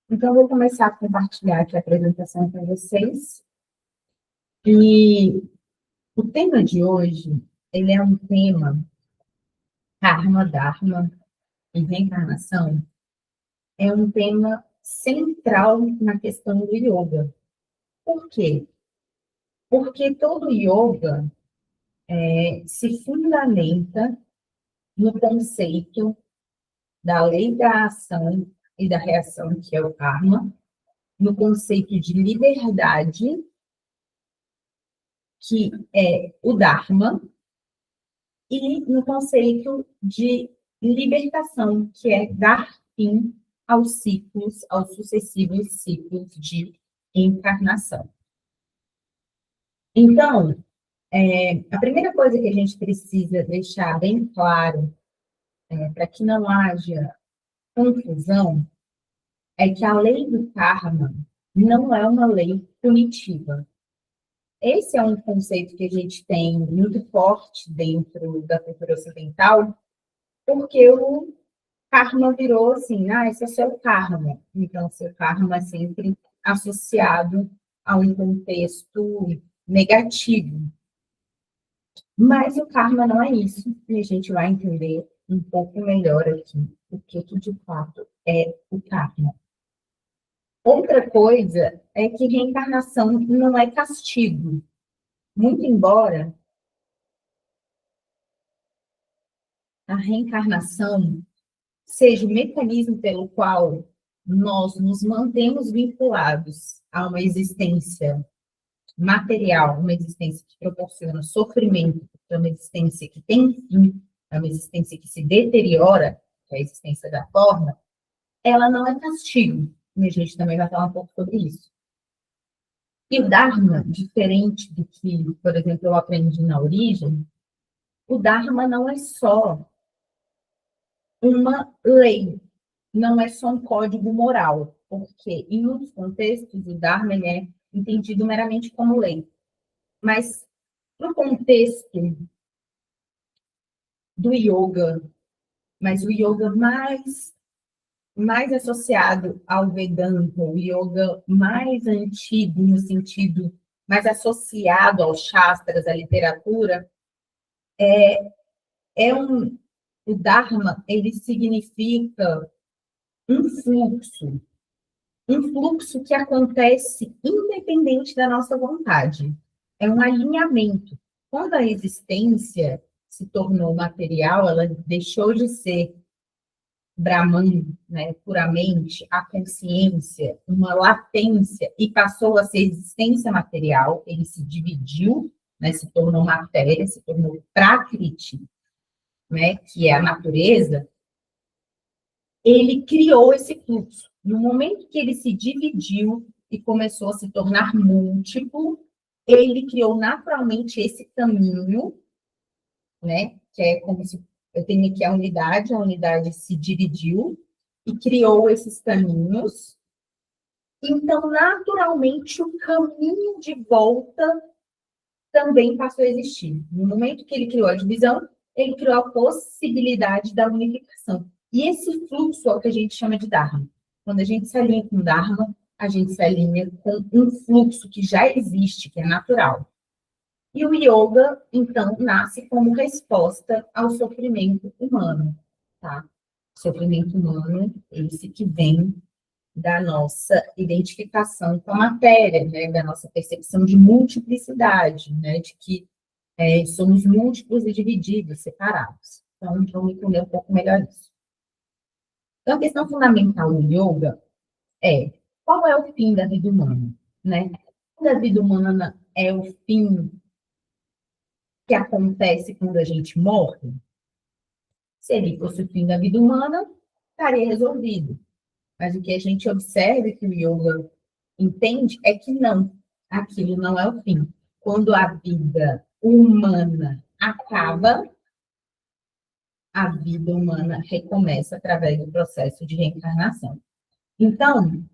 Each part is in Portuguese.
Então, eu vou começar a compartilhar aqui a apresentação com vocês. E o tema de hoje, ele é um tema, Karma, Dharma e reencarnação, é um tema central na questão do yoga. Por quê? Porque todo yoga se fundamenta no conceito da lei da ação e da reação, que é o karma, no conceito de liberdade, que é o dharma, e no conceito de libertação, que é dar fim aos ciclos, aos sucessivos ciclos de encarnação. Então, a primeira coisa que a gente precisa deixar bem claro, para que não haja confusão, é que a lei do karma não é uma lei punitiva. Esse é um conceito que a gente tem muito forte dentro da cultura ocidental, porque o karma virou assim, esse é o seu karma. Então, seu karma é sempre associado a um contexto negativo. Mas o karma não é isso, e a gente vai entender um pouco melhor aqui o que de fato é o karma. Outra coisa é que reencarnação não é castigo. Muito embora a reencarnação seja o mecanismo pelo qual nós nos mantemos vinculados a uma existência material, uma existência que proporciona sofrimento, é uma existência que tem fim, é uma existência que se deteriora, que é a existência da forma, ela não é castigo. E a gente também vai falar um pouco sobre isso. E o Dharma, diferente do que, por exemplo, eu aprendi na origem, o Dharma não é só uma lei, não é só um código moral, porque em muitos contextos o Dharma é entendido meramente como lei. Mas no contexto do yoga, mas o yoga mais associado ao Vedanta, o yoga mais antigo, no sentido mais associado aos shastras, à literatura, o Dharma, ele significa um fluxo, que acontece independente da nossa vontade. É um alinhamento. Quando a existência se tornou material, ela deixou de ser Brahman, né, puramente, a consciência, uma latência, e passou a ser existência material, ele se dividiu, né, se tornou matéria, se tornou Prakriti, né, que é a natureza, ele criou esse fluxo. No momento que ele se dividiu e começou a se tornar múltiplo, ele criou naturalmente esse caminho, né? Que é como se eu tenho aqui a unidade se dividiu e criou esses caminhos. Então, naturalmente, o caminho de volta também passou a existir. No momento que ele criou a divisão, ele criou a possibilidade da unificação. E esse fluxo é o que a gente chama de Dharma. Quando a gente se alinha com Dharma, a gente se alinha com um fluxo que já existe, que é natural. E o yoga, então, nasce como resposta ao sofrimento humano, tá? Sofrimento humano, esse que vem da nossa identificação com a matéria, né? Da nossa percepção de multiplicidade, né? De que somos múltiplos e divididos, separados. Então, vamos entender um pouco melhor isso. Então, a questão fundamental do yoga é qual é o fim da vida humana, né? O fim da vida humana é o fim que acontece quando a gente morre. Se ele fosse o fim da vida humana, estaria resolvido. Mas o que a gente observa, que o yoga entende, é que não, aquilo não é o fim. Quando a vida humana acaba, a vida humana recomeça através do processo de reencarnação. Então,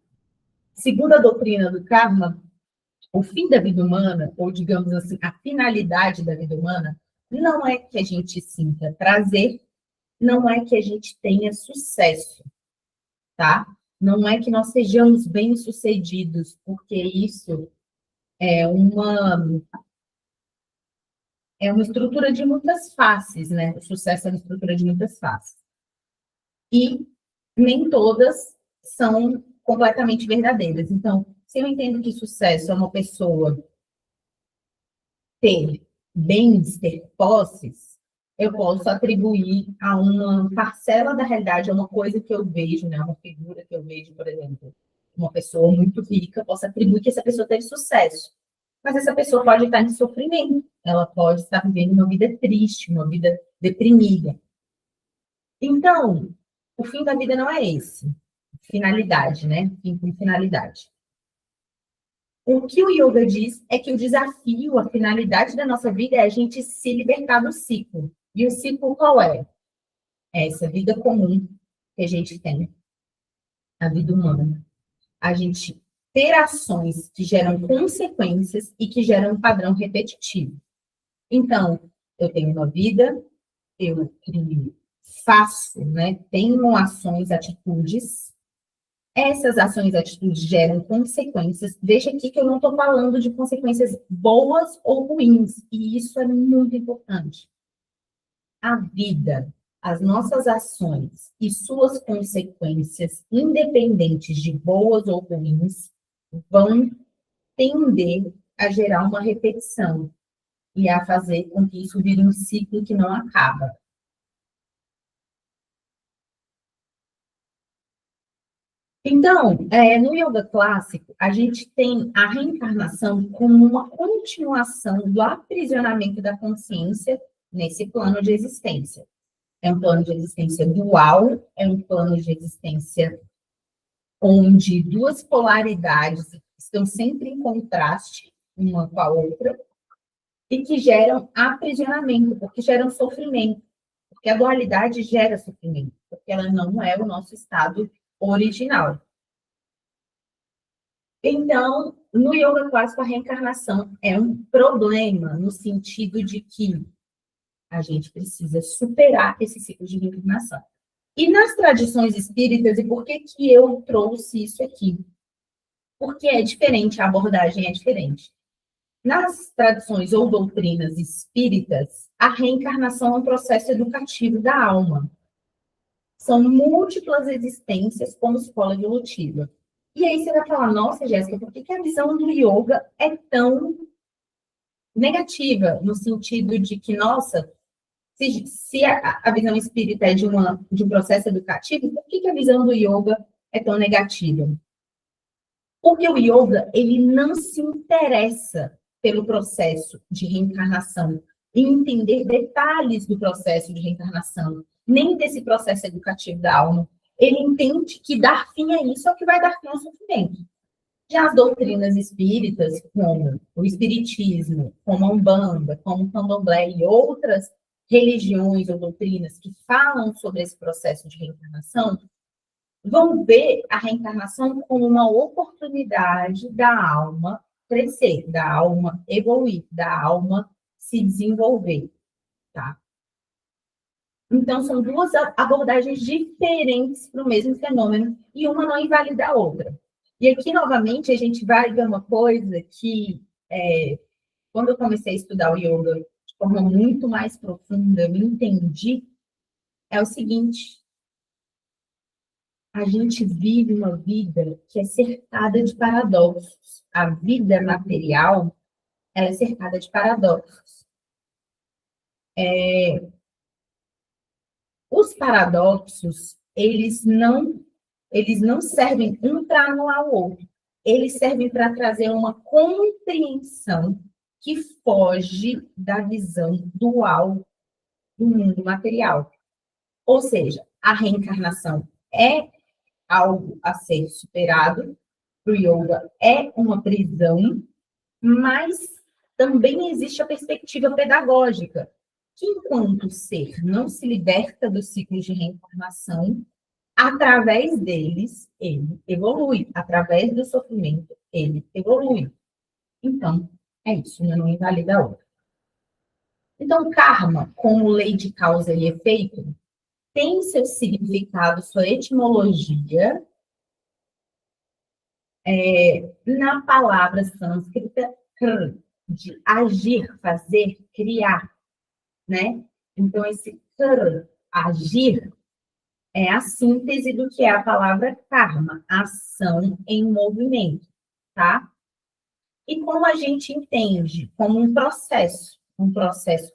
segundo a doutrina do karma, o fim da vida humana, ou digamos assim, a finalidade da vida humana, não é que a gente sinta prazer, não é que a gente tenha sucesso, tá? Não é que nós sejamos bem-sucedidos, porque isso é uma estrutura de muitas faces, né? O sucesso é uma estrutura de muitas faces. E nem todas são completamente verdadeiras. Então, se eu entendo que sucesso é uma pessoa ter bens, ter posses, eu posso atribuir a uma parcela da realidade, a uma coisa que eu vejo, né? Uma figura que eu vejo, por exemplo, uma pessoa muito rica, posso atribuir que essa pessoa teve sucesso. Mas essa pessoa pode estar em sofrimento, ela pode estar vivendo uma vida triste, uma vida deprimida. Então, o fim da vida não é esse. Finalidade, né? Fim com finalidade. O que o yoga diz é que o desafio, a finalidade da nossa vida é a gente se libertar do ciclo. E o ciclo qual é? É essa vida comum que a gente tem, a vida humana. A gente ter ações que geram consequências e que geram um padrão repetitivo. Então, eu tenho uma vida, eu faço, né? Tenho ações, atitudes. Essas ações e atitudes geram consequências. Veja aqui que eu não estou falando de consequências boas ou ruins, e isso é muito importante. A vida, as nossas ações e suas consequências, independentes de boas ou ruins, vão tender a gerar uma repetição e a fazer com que isso vire um ciclo que não acaba. Então, no yoga clássico, a gente tem a reencarnação como uma continuação do aprisionamento da consciência nesse plano de existência. É um plano de existência dual, é um plano de existência onde duas polaridades estão sempre em contraste uma com a outra e que geram aprisionamento, porque geram sofrimento, porque a dualidade gera sofrimento, porque ela não é o nosso estado original. Então, no yoga clássico, a reencarnação é um problema no sentido de que a gente precisa superar esse ciclo de reencarnação. E nas tradições espíritas, e por que que eu trouxe isso aqui? Porque é diferente, a abordagem é diferente. Nas tradições ou doutrinas espíritas, a reencarnação é um processo educativo da alma. São múltiplas existências como escola evolutiva. E aí você vai falar, nossa, Jéssica, por que que a visão do yoga é tão negativa, no sentido de que, nossa, se a visão espírita é de um processo educativo, por que que a visão do yoga é tão negativa? Porque o yoga, ele não se interessa pelo processo de reencarnação, em entender detalhes do processo de reencarnação, nem desse processo educativo da alma. Ele entende que dar fim a isso é o que vai dar fim ao sofrimento. Já as doutrinas espíritas, como o espiritismo, como a Umbanda, como o Candomblé e outras religiões ou doutrinas que falam sobre esse processo de reencarnação, vão ver a reencarnação como uma oportunidade da alma crescer, da alma evoluir, da alma se desenvolver, tá? Então, são duas abordagens diferentes para o mesmo fenômeno e uma não invalida a outra. E aqui, novamente, a gente vai ver uma coisa que, quando eu comecei a estudar o yoga de forma muito mais profunda, eu entendi, é o seguinte: a gente vive uma vida que é cercada de paradoxos. A vida material, ela é cercada de paradoxos. Os paradoxos, eles não servem um para anular o outro. Eles servem para trazer uma compreensão que foge da visão dual do mundo material. Ou seja, a reencarnação é algo a ser superado, para o yoga é uma prisão, mas também existe a perspectiva pedagógica, que enquanto o ser não se liberta dos ciclos de reencarnação, através deles, ele evolui. Através do sofrimento, ele evolui. Então, é isso, uma não invalida a outra. Então, karma, como lei de causa e efeito, tem seu significado, sua etimologia, Na palavra sânscrita, de agir, fazer, criar, né? Então, esse agir é a síntese do que é a palavra karma, ação em movimento, tá? E como a gente entende? Como um processo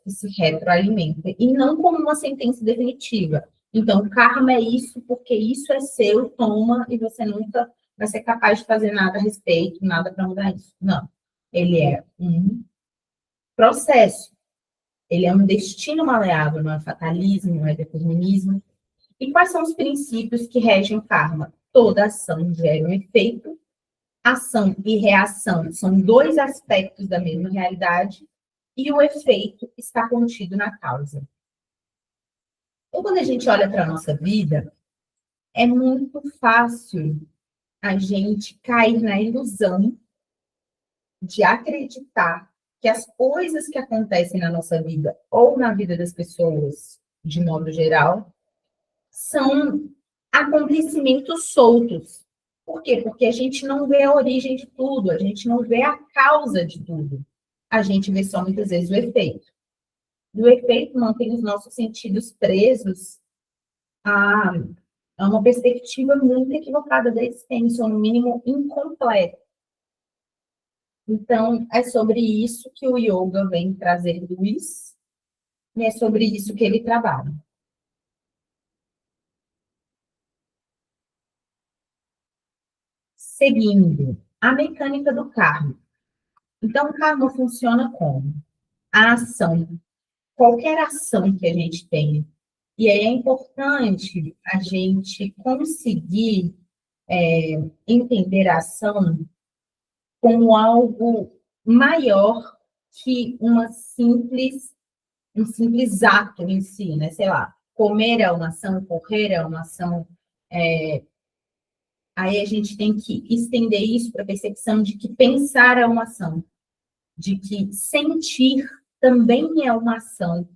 que se retroalimenta, e não como uma sentença definitiva. Então, karma é isso, porque isso é seu, toma, e você nunca vai ser capaz de fazer nada a respeito, nada para mudar isso. Não. Ele é um processo. Ele é um destino maleável, não é fatalismo, não é determinismo. E quais são os princípios que regem o karma? Toda ação gera um efeito. Ação e reação são dois aspectos da mesma realidade e o efeito está contido na causa. Então, quando a gente olha para a nossa vida, é muito fácil a gente cair na ilusão de acreditar que as coisas que acontecem na nossa vida ou na vida das pessoas, de modo geral, são acontecimentos soltos. Por quê? Porque a gente não vê a origem de tudo, a gente não vê a causa de tudo. A gente vê só muitas vezes o efeito. E o efeito mantém os nossos sentidos presos a, a uma perspectiva muito equivocada da existência, ou no mínimo incompleta. Então, é sobre isso que o yoga vem trazer luz, e é sobre isso que ele trabalha. Seguindo, a mecânica do karma. Então, o karma funciona como? A ação, qualquer ação que a gente tenha. E aí é importante a gente conseguir entender a ação como algo maior que um simples ato em si, né? Sei lá, comer é uma ação, correr é uma ação. Aí a gente tem que estender isso para a percepção de que pensar é uma ação, de que sentir também é uma ação,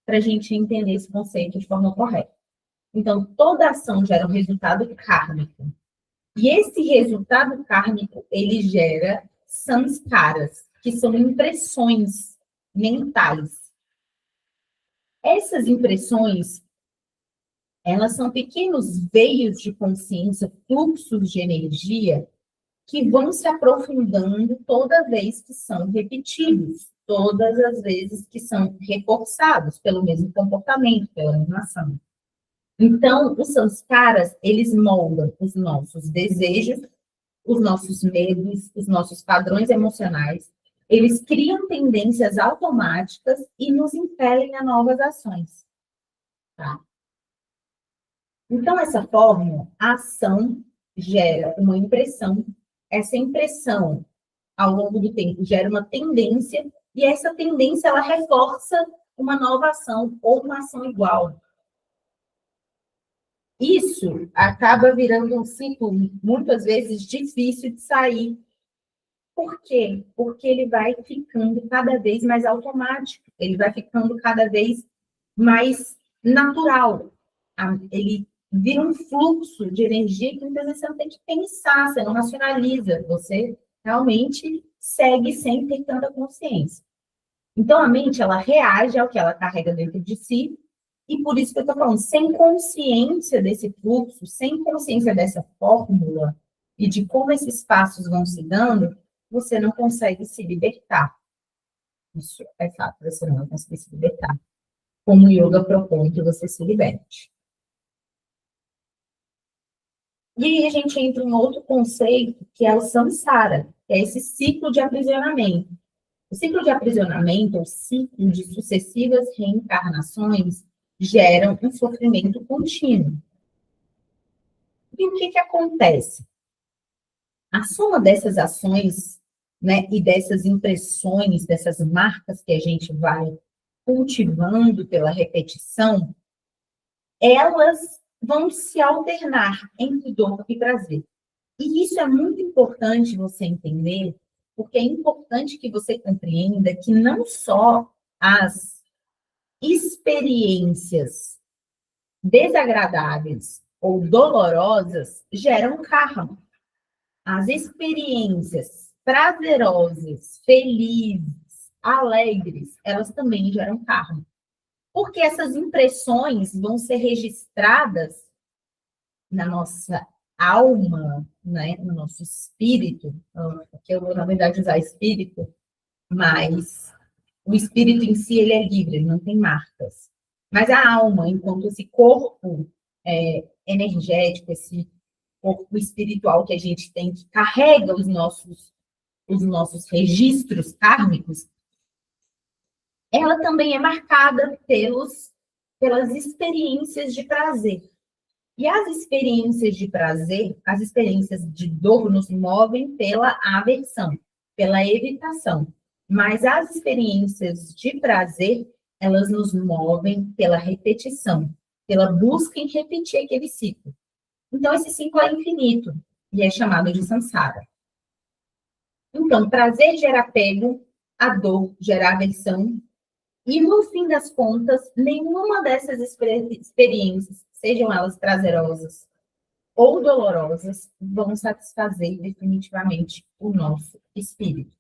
para a gente entender esse conceito de forma correta. Então, toda ação gera um resultado kármico. E esse resultado kármico, ele gera samskaras, que são impressões mentais. Essas impressões, elas são pequenos veios de consciência, fluxos de energia, que vão se aprofundando toda vez que são repetidos, todas as vezes que são reforçados pelo mesmo comportamento, pela mesma ação. Então, os samskaras, eles moldam os nossos desejos, os nossos medos, os nossos padrões emocionais, eles criam tendências automáticas e nos impelem a novas ações. Tá? Então, essa fórmula, a ação gera uma impressão, essa impressão, ao longo do tempo, gera uma tendência, e essa tendência, ela reforça uma nova ação ou uma ação igual. Isso acaba virando um ciclo, muitas vezes, difícil de sair. Por quê? Porque ele vai ficando cada vez mais automático, ele vai ficando cada vez mais natural. Ele vira um fluxo de energia que muitas vezes você não tem que pensar, você não racionaliza, você realmente segue sem ter tanta consciência. Então, a mente, ela reage ao que ela carrega dentro de si, e por isso que eu estou falando, sem consciência desse fluxo, sem consciência dessa fórmula e de como esses passos vão se dando, você não consegue se libertar. Isso é fato, você não vai conseguir se libertar. Como o yoga propõe que você se liberte. E aí a gente entra em outro conceito, que é o samsara, que é esse ciclo de aprisionamento. O ciclo de aprisionamento, ou ciclo de sucessivas reencarnações, geram um sofrimento contínuo. E o que acontece? A soma dessas ações, né, e dessas impressões, dessas marcas que a gente vai cultivando pela repetição, elas vão se alternar entre dor e prazer. E isso é muito importante você entender, porque é importante que você compreenda que não só as experiências desagradáveis ou dolorosas geram karma. as experiências prazerosas, felizes, alegres, elas também geram karma. Porque essas impressões vão ser registradas na nossa alma, né, no nosso espírito, que eu vou, na verdade, usar espírito, mas o espírito em si, ele é livre, ele não tem marcas. Mas a alma, enquanto esse corpo energético, esse corpo espiritual que a gente tem, que carrega os nossos registros kármicos, ela também é marcada pelas experiências de prazer. E as experiências de prazer, as experiências de dor nos movem pela aversão, pela evitação. Mas as experiências de prazer, elas nos movem pela repetição, pela busca em repetir aquele ciclo. Então, esse ciclo é infinito e é chamado de samsara. Então, prazer gera apego, a dor gera aversão, e no fim das contas, nenhuma dessas experiências, sejam elas prazerosas ou dolorosas, vão satisfazer definitivamente o nosso espírito.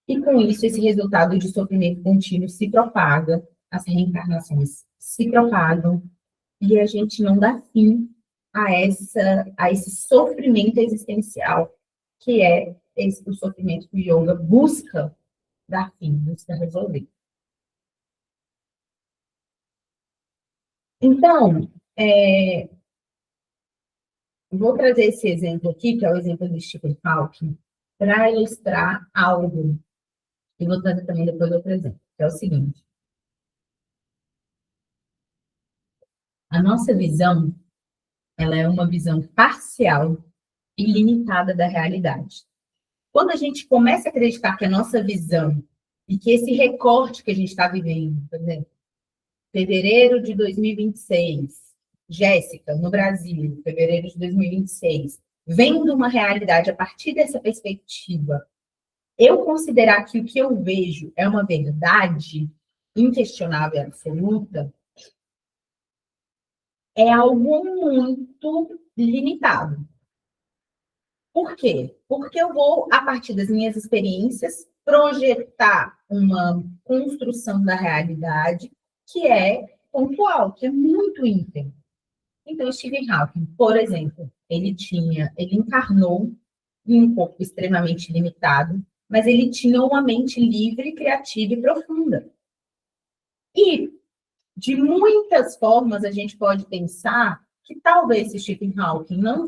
E com isso, esse resultado de sofrimento contínuo se propaga, as reencarnações se propagam, e a gente não dá fim a esse sofrimento existencial, que é o sofrimento que o yoga busca dar fim, busca resolver. Então, vou trazer esse exemplo aqui, que é o exemplo de Stephen Hawking, para ilustrar algo. E vou trazer também depois outro exemplo, que é o seguinte. A nossa visão, ela é uma visão parcial e limitada da realidade. Quando a gente começa a acreditar que a nossa visão e que esse recorte que a gente está vivendo, por exemplo, fevereiro de 2026, Jéssica, no Brasil, fevereiro de 2026, vendo uma realidade a partir dessa perspectiva, eu considerar que o que eu vejo é uma verdade inquestionável e absoluta, é algo muito limitado. Por quê? Porque eu vou, a partir das minhas experiências, projetar uma construção da realidade que é pontual, que é muito íntegra. Então, Stephen Hawking, por exemplo, ele encarnou em um corpo extremamente limitado, mas ele tinha uma mente livre, criativa e profunda. E, de muitas formas, a gente pode pensar que talvez se Stephen Hawking não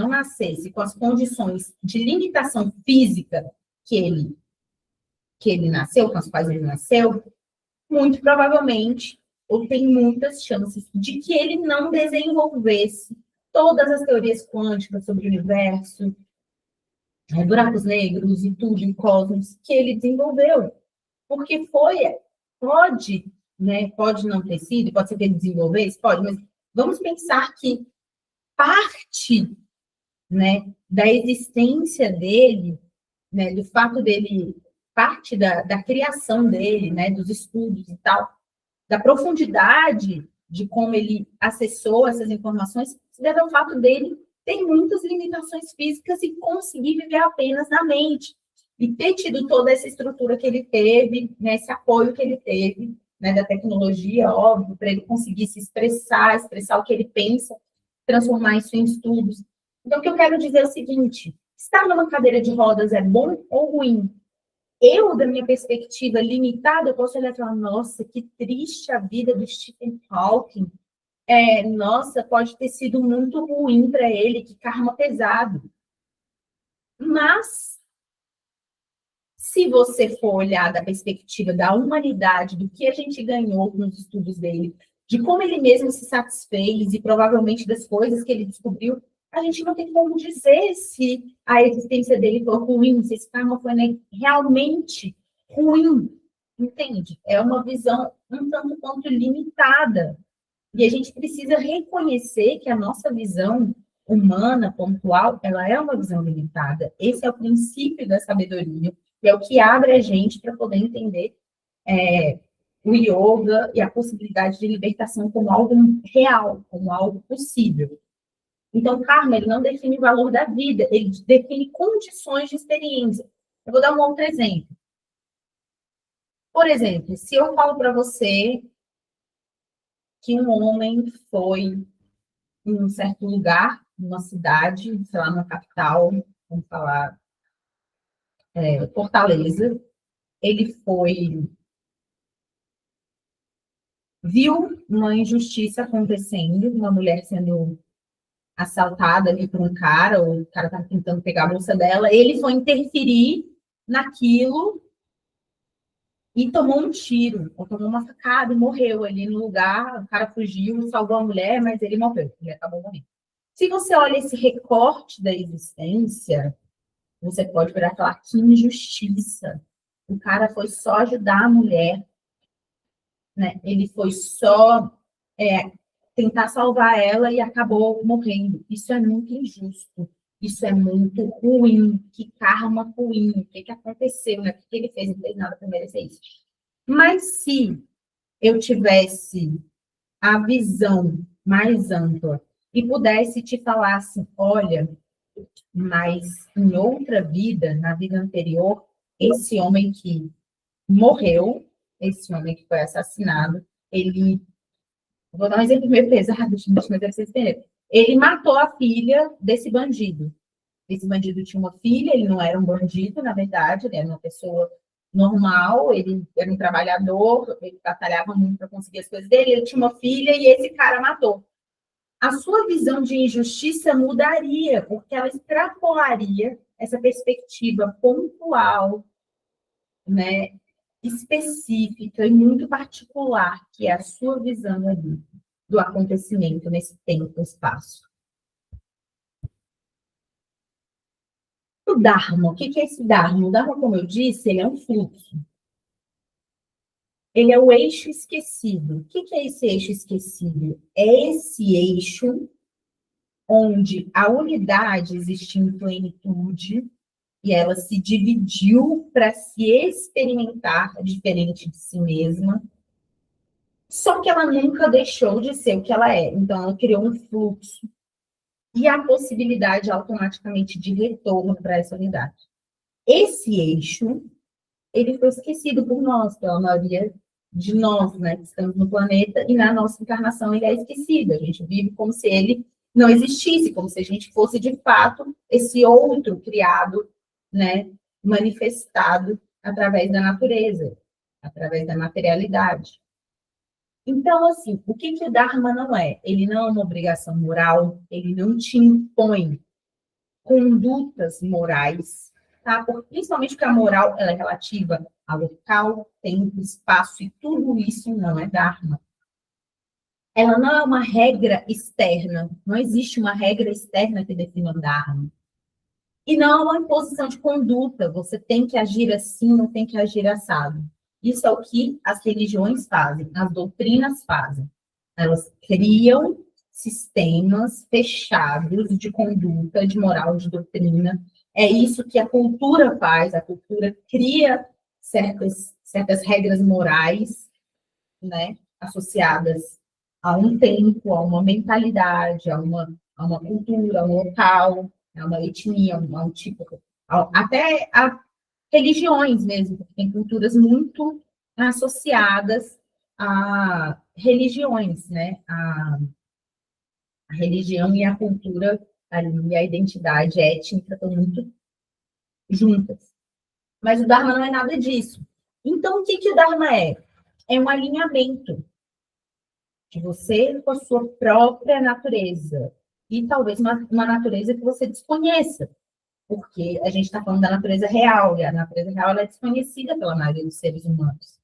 nascesse com as condições de limitação física que ele nasceu, com as quais ele nasceu, muito provavelmente, ou tem muitas chances, de que ele não desenvolvesse todas as teorias quânticas sobre o universo, buracos negros e tudo em cosmos que ele desenvolveu. Porque pode, né, pode não ter sido, pode ser que ele desenvolvesse, pode, mas vamos pensar que parte, né, da existência dele, né, do fato dele, parte da criação dele, né, dos estudos e tal, da profundidade de como ele acessou essas informações, se deve ao fato dele ter muitas limitações físicas e conseguir viver apenas na mente. E ter tido toda essa estrutura que ele teve, né, esse apoio que ele teve, né, da tecnologia, óbvio, para ele conseguir se expressar o que ele pensa, transformar isso em estudos. Então, o que eu quero dizer é o seguinte: estar numa cadeira de rodas é bom ou ruim? Eu, da minha perspectiva limitada, eu posso olhar e falar, nossa, que triste a vida do Stephen Hawking. Nossa, pode ter sido muito ruim para ele, que karma pesado. Mas, se você for olhar da perspectiva da humanidade, do que a gente ganhou com os estudos dele, de como ele mesmo se satisfez e provavelmente das coisas que ele descobriu, a gente não tem como dizer se a existência dele foi ruim, se esse karma foi realmente ruim, entende? É uma visão um tanto quanto limitada. E a gente precisa reconhecer que a nossa visão humana, pontual, ela é uma visão limitada. Esse é o princípio da sabedoria, e é o que abre a gente para poder entender o yoga e a possibilidade de libertação como algo real, como algo possível. Então, karma, ele não define o valor da vida, ele define condições de experiência. Eu vou dar um outro exemplo. Por exemplo, se eu falo para você que um homem foi em um certo lugar, numa cidade, sei lá, numa capital, vamos falar, Fortaleza, ele foi, viu uma injustiça acontecendo, uma mulher sendo assaltada ali por um cara, ou o cara estava tentando pegar a bolsa dela, ele foi interferir naquilo e tomou um tiro, ou tomou uma facada e morreu ali no lugar, o cara fugiu, salvou a mulher, mas ele morreu, ele acabou morrendo. Se você olha esse recorte da existência, você pode virar e falar que injustiça. O cara foi só ajudar a mulher, né? Ele foi só tentar salvar ela e acabou morrendo. Isso é muito injusto. Isso é muito ruim. Que karma ruim. O que aconteceu, né? O que ele fez? Não fez nada para merecer isso. Mas se eu tivesse a visão mais ampla e pudesse te falar assim, olha, mas em outra vida, na vida anterior, esse homem que morreu, esse homem que foi assassinado, ele, vou dar um exemplo meio pesado, gente, mas deve ser entender. Ele matou a filha desse bandido. Esse bandido tinha uma filha, ele não era um bandido, na verdade, ele era uma pessoa normal, ele era um trabalhador, ele batalhava muito para conseguir as coisas dele, ele tinha uma filha e esse cara matou. A sua visão de injustiça mudaria, porque ela extrapolaria essa perspectiva pontual, né, específica e muito particular, que é a sua visão ali do acontecimento nesse tempo e espaço. O Dharma, o que é esse Dharma? O Dharma, como eu disse, ele é um fluxo. Ele é o eixo esquecido. O que é esse eixo esquecido? É esse eixo onde a unidade existe em plenitude e ela se dividiu para se experimentar diferente de si mesma, só que ela nunca deixou de ser o que ela é. Então, ela criou um fluxo e a possibilidade automaticamente de retorno para essa unidade. Esse eixo, ele foi esquecido por nós, pela maioria de nós, né, que estamos no planeta, e na nossa encarnação ele é esquecido. A gente vive como se ele não existisse, como se a gente fosse, de fato, esse outro criado, né, manifestado através da natureza, através da materialidade. Então, assim, o que o Dharma não é? Ele não é uma obrigação moral, ele não te impõe condutas morais, tá? Principalmente porque a moral ela é relativa a local, tempo, espaço, e tudo isso não é Dharma. Ela não é uma regra externa, não existe uma regra externa que defina o Dharma. E não é uma imposição de conduta, você tem que agir assim, não tem que agir assado. Isso é o que as religiões fazem, as doutrinas fazem. Elas criam sistemas fechados de conduta, de moral, de doutrina. É isso que a cultura faz, a cultura cria certas regras morais, né, associadas a um tempo, a uma mentalidade, a uma cultura, a um local, a uma etnia, a um tipo, até a religiões mesmo, porque tem culturas muito associadas a religiões, né? A religião e a cultura ali, a identidade étnica estão muito juntas. Mas o Dharma não é nada disso. Então, o que o Dharma é? É um alinhamento de você com a sua própria natureza. E talvez uma natureza que você desconheça, porque a gente está falando da natureza real, e a natureza real ela é desconhecida pela maioria dos seres humanos.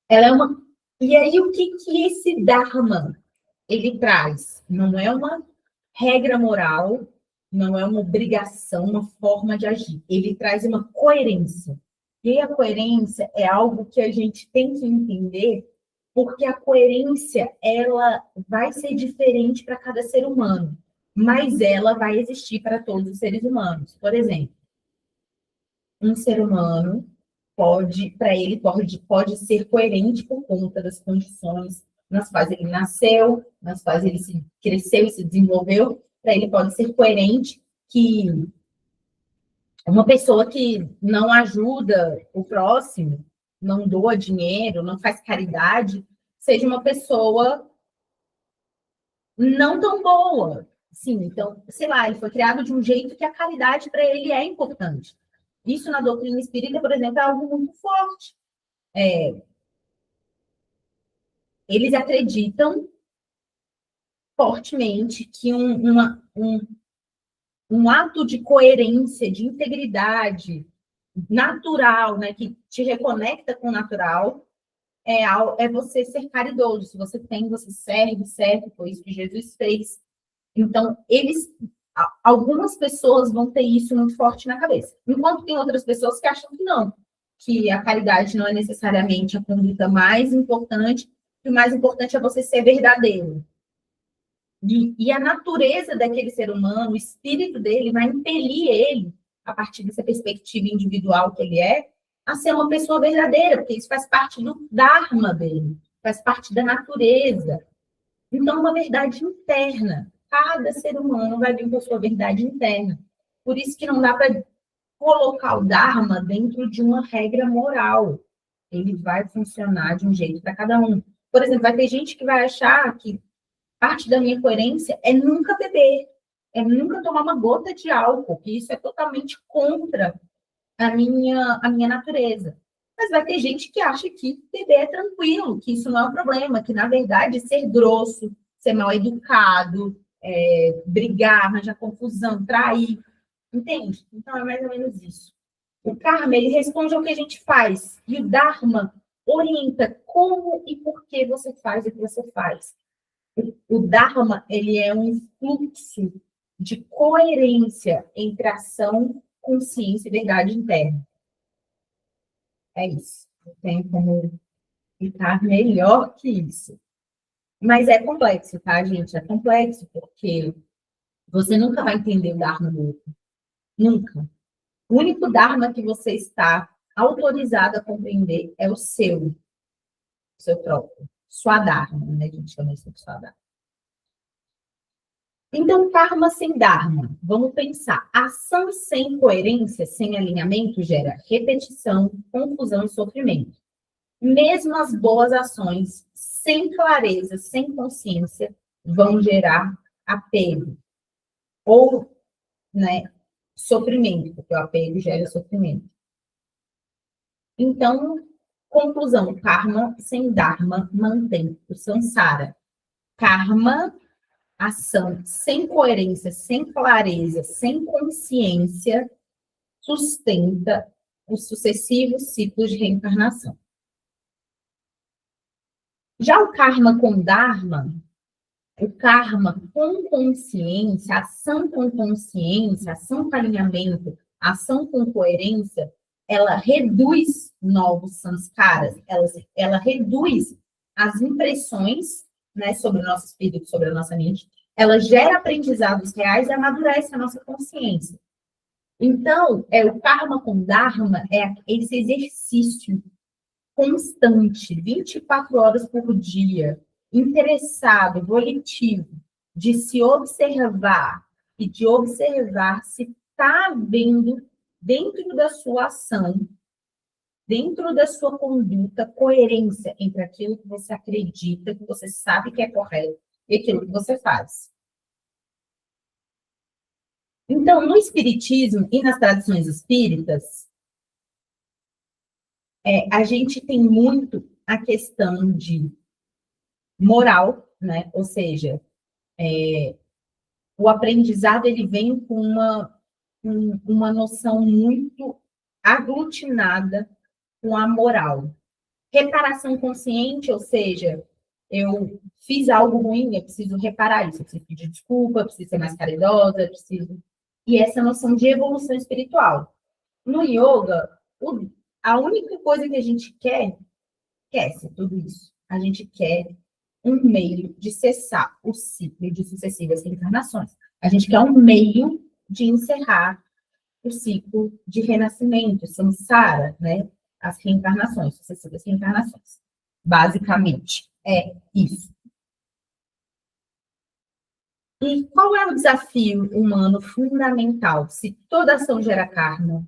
Ela é uma. E aí, o que esse Dharma ele traz? Não é uma regra moral, não é uma obrigação, uma forma de agir. Ele traz uma coerência. E a coerência é algo que a gente tem que entender, porque a coerência ela vai ser diferente para cada ser humano, mas ela vai existir para todos os seres humanos. Por exemplo, um ser humano pode ser coerente por conta das condições nas quais ele nasceu, nas quais ele se cresceu e se desenvolveu, para ele pode ser coerente que uma pessoa que não ajuda o próximo, não doa dinheiro, não faz caridade, seja uma pessoa não tão boa. Sim, então, sei lá, ele foi criado de um jeito que a caridade para ele é importante. Isso na doutrina espírita, por exemplo, é algo muito forte. Eles acreditam fortemente que um ato de coerência, de integridade natural, né, que te reconecta com o natural, é você ser caridoso. Se você tem, você serve, certo? Foi isso que Jesus fez. Então, algumas pessoas vão ter isso muito forte na cabeça, enquanto tem outras pessoas que acham que não, que a caridade não é necessariamente a conduta mais importante, que o mais importante é você ser verdadeiro. E a natureza daquele ser humano, o espírito dele, vai impelir ele, a partir dessa perspectiva individual que ele é, a ser uma pessoa verdadeira, porque isso faz parte do dharma dele, faz parte da natureza. Então, uma verdade interna. Cada ser humano vai vir com a sua verdade interna. Por isso que não dá para colocar o dharma dentro de uma regra moral. Ele vai funcionar de um jeito para cada um. Por exemplo, vai ter gente que vai achar que parte da minha coerência é nunca beber, é nunca tomar uma gota de álcool, que isso é totalmente contra a minha natureza. Mas vai ter gente que acha que beber é tranquilo, que isso não é um problema, que, na verdade, ser grosso, ser mal educado, brigar, arranjar confusão, trair, entende? Então, é mais ou menos isso. O karma, ele responde ao que a gente faz, e o dharma orienta como e por que você faz o que você faz. O Dharma, ele é um fluxo de coerência entre ação, consciência e verdade interna. É isso. Não tem como ficar melhor que isso. Mas é complexo, tá, gente? É complexo, porque você nunca vai entender o Dharma do outro. Nunca. O único Dharma que você está autorizado a compreender é o seu próprio. Sua Dharma, né? A gente chama isso de sua Dharma. Então, karma sem dharma. Vamos pensar. Ação sem coerência, sem alinhamento, gera repetição, confusão e sofrimento. Mesmo as boas ações, sem clareza, sem consciência, vão gerar apego. Ou, né, sofrimento, porque o apego gera sofrimento. Então, conclusão, karma sem dharma mantém o samsara. Karma, ação sem coerência, sem clareza, sem consciência, sustenta os sucessivos ciclos de reencarnação. Já o karma com dharma, o karma com consciência, ação com consciência, ação com alinhamento, ação com coerência, ela reduz novos sanskaras, ela reduz as impressões, né, sobre o nosso espírito, sobre a nossa mente, ela gera aprendizados reais e amadurece a nossa consciência. Então, o karma com dharma é esse exercício constante, 24 horas por dia, interessado, volitivo, de se observar e de observar se está havendo dentro da sua ação, dentro da sua conduta, coerência entre aquilo que você acredita, que você sabe que é correto, e aquilo que você faz. Então, no Espiritismo e nas tradições espíritas, a gente tem muito a questão de moral, né? Ou seja, o aprendizado ele vem com uma noção muito aglutinada com a moral. Reparação consciente, ou seja, eu fiz algo ruim, eu preciso reparar isso, eu preciso pedir desculpa, eu preciso ser mais caridosa, eu preciso... E essa noção de evolução espiritual. No yoga, a única coisa que a gente quer, esquece tudo isso. A gente quer um meio de cessar o ciclo de sucessivas reencarnações. A gente quer um meio de encerrar o ciclo de renascimento, samsara, né? As reencarnações, sucessivas reencarnações, basicamente. É isso. E qual é o desafio humano fundamental? Se toda ação gera karma,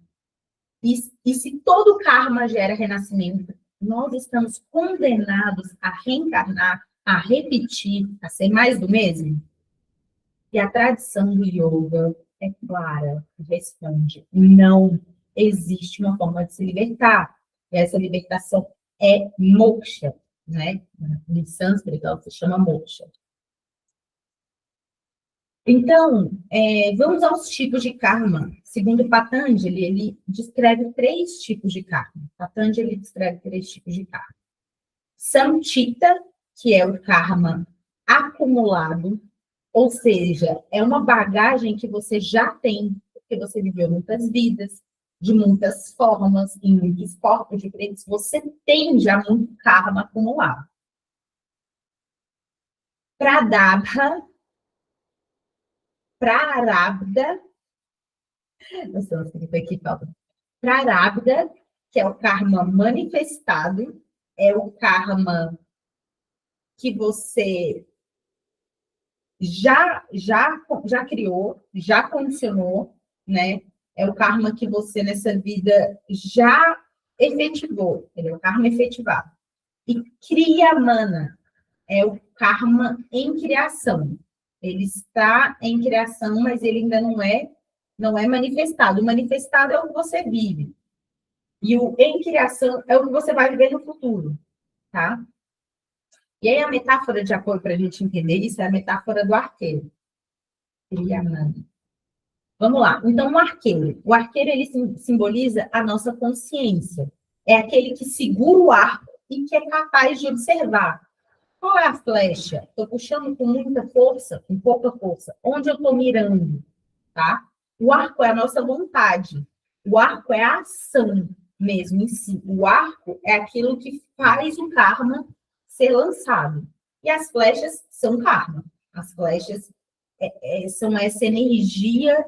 e se todo karma gera renascimento, nós estamos condenados a reencarnar, a repetir, a ser mais do mesmo? E a tradição do yoga é clara, responde: não existe uma forma de se libertar. E essa libertação é moksha, né? Em sânscrito ela se chama moksha. Então, vamos aos tipos de karma. Segundo Patanjali, ele descreve 3 tipos de karma. Patanjali descreve 3 tipos de karma. Samchita, que é o karma acumulado, ou seja, é uma bagagem que você já tem, porque você viveu muitas vidas, de muitas formas, em muitos corpos diferentes, você tem já muito karma acumulado. Pradabha, Prarabdha, eu sou aqui, Prarabdha, que é o karma manifestado, é o karma que você já criou, já condicionou, né? É o karma que você nessa vida já efetivou, ele é o karma efetivado. E Kriyamana é o karma em criação. Ele está em criação, mas ele ainda não é manifestado. O manifestado é o que você vive. E o em criação é o que você vai viver no futuro, tá? E aí a metáfora de apoio para a gente entender isso é a metáfora do arqueiro. Vamos lá. Então, o arqueiro ele simboliza a nossa consciência. É aquele que segura o arco e que é capaz de observar. Qual é a flecha? Estou puxando com muita força, com pouca força. Onde eu estou mirando, tá? O arco é a nossa vontade. O arco é a ação mesmo em si. O arco é aquilo que faz o karma ser lançado. E as flechas são karma. As flechas são essa energia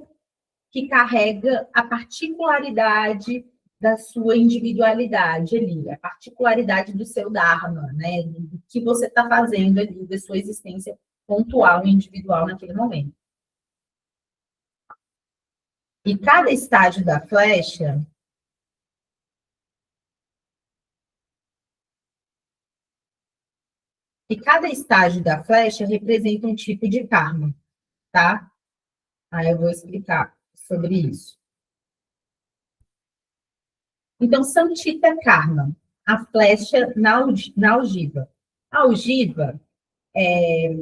que carrega a particularidade da sua individualidade ali, a particularidade do seu dharma, né? Do que você está fazendo ali, da sua existência pontual e individual naquele momento. E cada estágio da flecha representa um tipo de karma, tá? Aí eu vou explicar sobre isso. Então, Samchita Karma, a flecha na algiva. A algiva é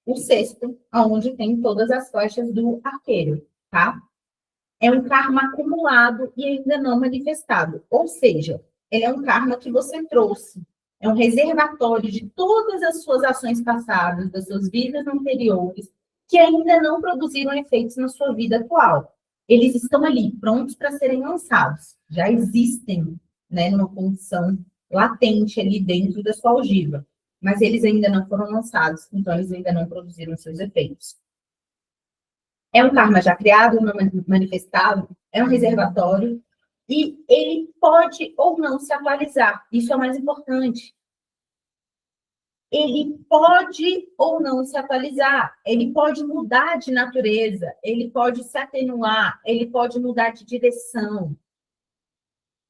o cesto, onde tem todas as flechas do arqueiro, tá? É um karma acumulado e ainda não manifestado. Ou seja, ele é um karma que você trouxe. É um reservatório de todas as suas ações passadas, das suas vidas anteriores, que ainda não produziram efeitos na sua vida atual. Eles estão ali, prontos para serem lançados. Já existem, né, numa condição latente ali dentro da sua algiva. Mas eles ainda não foram lançados, então eles ainda não produziram seus efeitos. É um karma já criado, não manifestado, é um reservatório, e ele pode ou não se atualizar. Isso é o mais importante. Ele pode ou não se atualizar, ele pode mudar de natureza, ele pode se atenuar, ele pode mudar de direção.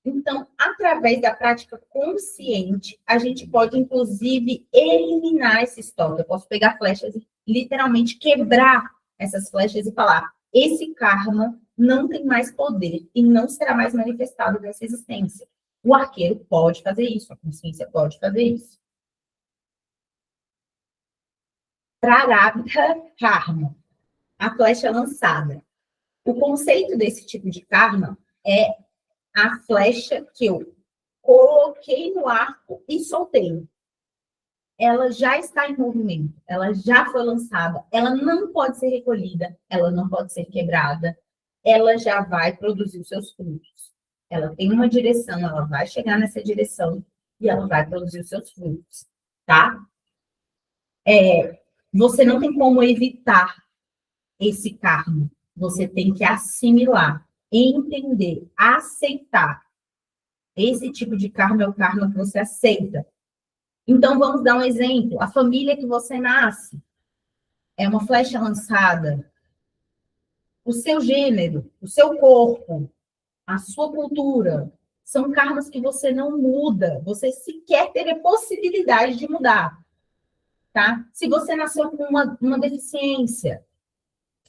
Então, através da prática consciente, a gente pode, inclusive, eliminar esse estoque. Eu posso pegar flechas e literalmente quebrar essas flechas e falar: esse karma não tem mais poder e não será mais manifestado nessa existência. O arqueiro pode fazer isso, a consciência pode fazer isso. Prarabdha karma, a flecha lançada. O conceito desse tipo de karma é a flecha que eu coloquei no arco e soltei. Ela já está em movimento, ela já foi lançada, ela não pode ser recolhida, ela não pode ser quebrada, ela já vai produzir os seus frutos. Ela tem uma direção, ela vai chegar nessa direção e ela vai produzir os seus frutos, tá? Você não tem como evitar esse karma, você tem que assimilar, entender, aceitar. Esse tipo de karma é o karma que você aceita. Então, vamos dar um exemplo. A família que você nasce é uma flecha lançada. O seu gênero, o seu corpo, a sua cultura, são karmas que você não muda. Você sequer teve a possibilidade de mudar, tá? Se você nasceu com uma deficiência,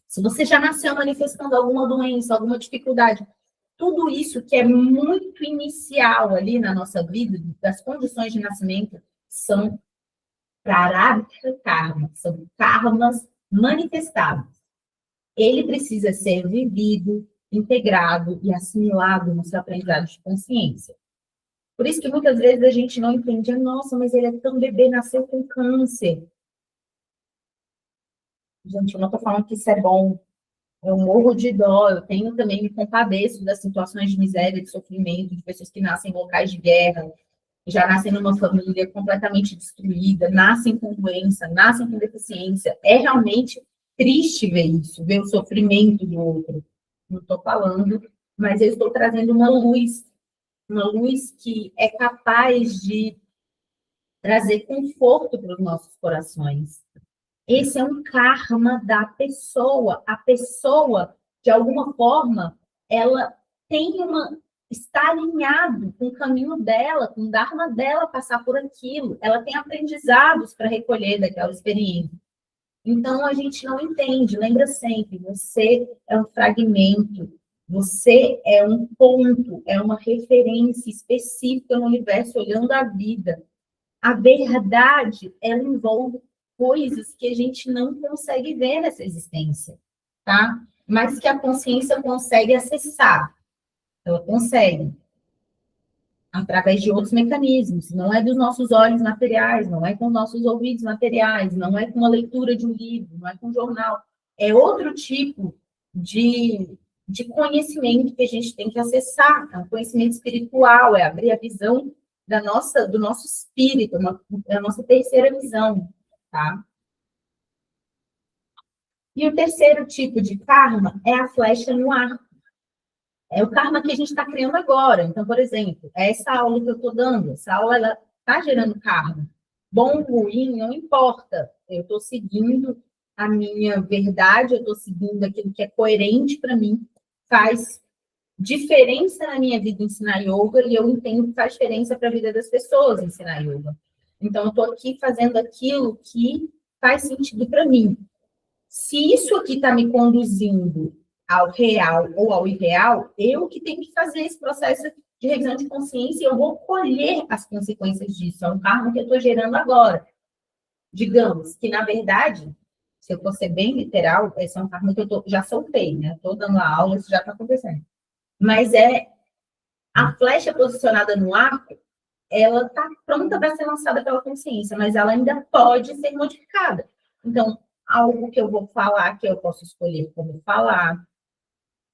se você já nasceu manifestando alguma doença, alguma dificuldade, tudo isso que é muito inicial ali na nossa vida, das condições de nascimento, são prarabdha karma, são karmas manifestados. Ele precisa ser vivido, integrado e assimilado no seu aprendizado de consciência. Por isso que muitas vezes a gente não entende, nossa, mas ele é tão bebê, nasceu com câncer. Gente, eu não estou falando que isso é bom. Eu morro de dó, eu tenho também, me compadeço das situações de miséria, de sofrimento, de pessoas que nascem em locais de guerra, já nascem numa família completamente destruída, nascem com doença, nascem com deficiência. É realmente triste ver isso, ver o sofrimento do outro. Não estou falando, mas eu estou trazendo uma luz que é capaz de trazer conforto para os nossos corações. Esse é um karma da pessoa. A pessoa, de alguma forma, ela tem está alinhado com o caminho dela, com o dharma dela passar por aquilo. Ela tem aprendizados para recolher daquela experiência. Então, a gente não entende. Lembra sempre, você é um fragmento, você é um ponto, é uma referência específica no universo, olhando a vida. A verdade, ela envolve coisas que a gente não consegue ver nessa existência, tá? Mas que a consciência consegue acessar. Ela consegue, através de outros mecanismos. Não é dos nossos olhos materiais, não é com nossos ouvidos materiais, não é com a leitura de um livro, não é com um jornal. É outro tipo de conhecimento que a gente tem que acessar. É um conhecimento espiritual, é abrir a visão do nosso espírito, a nossa terceira visão, tá? E o terceiro tipo de karma é a flecha no ar. É o karma que a gente está criando agora. Então, por exemplo, essa aula que eu estou dando, essa aula ela está gerando karma. Bom ou ruim, não importa. Eu estou seguindo a minha verdade, eu estou seguindo aquilo que é coerente para mim, faz diferença na minha vida ensinar yoga, e eu entendo que faz diferença para a vida das pessoas ensinar yoga. Então, eu estou aqui fazendo aquilo que faz sentido para mim. Se isso aqui está me conduzindo ao real ou ao irreal, eu que tenho que fazer esse processo de revisão de consciência e eu vou colher as consequências disso. É um karma que eu estou gerando agora. Digamos que, na verdade, se eu for ser bem literal, esse é um karma que já soltei, né? Estou dando a aula, isso já está acontecendo. Mas a flecha posicionada no arco, ela está pronta para ser lançada pela consciência, mas ela ainda pode ser modificada. Então, algo que eu vou falar, que eu posso escolher como falar,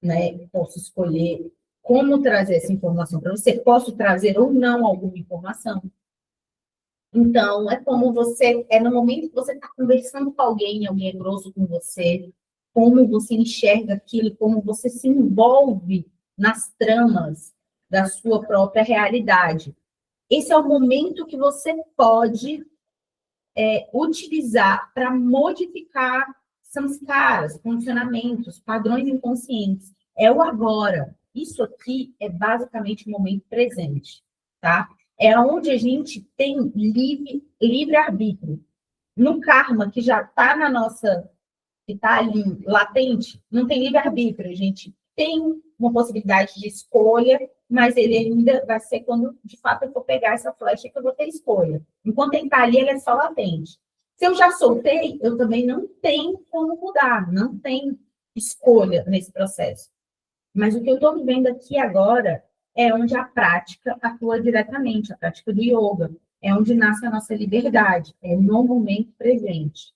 né? Posso escolher como trazer essa informação para você, posso trazer ou não alguma informação. Então, é como no momento que você está conversando com alguém é grosso com você, como você enxerga aquilo, como você se envolve nas tramas da sua própria realidade. Esse é o momento que você pode utilizar para modificar samskaras, condicionamentos, padrões inconscientes. É o agora. Isso aqui é basicamente o momento presente, tá? É onde a gente tem livre-arbítrio. No karma, que já está na nossa, que está ali latente, não tem livre-arbítrio. A gente tem uma possibilidade de escolha, mas ele ainda vai ser quando, de fato, eu for pegar essa flecha que eu vou ter escolha. Enquanto ele está ali, ele é só latente. Se eu já soltei, eu também não tenho como mudar, não tem escolha nesse processo. Mas o que eu estou vivendo aqui agora é onde a prática atua diretamente, a prática do yoga. É onde nasce a nossa liberdade, é no momento presente.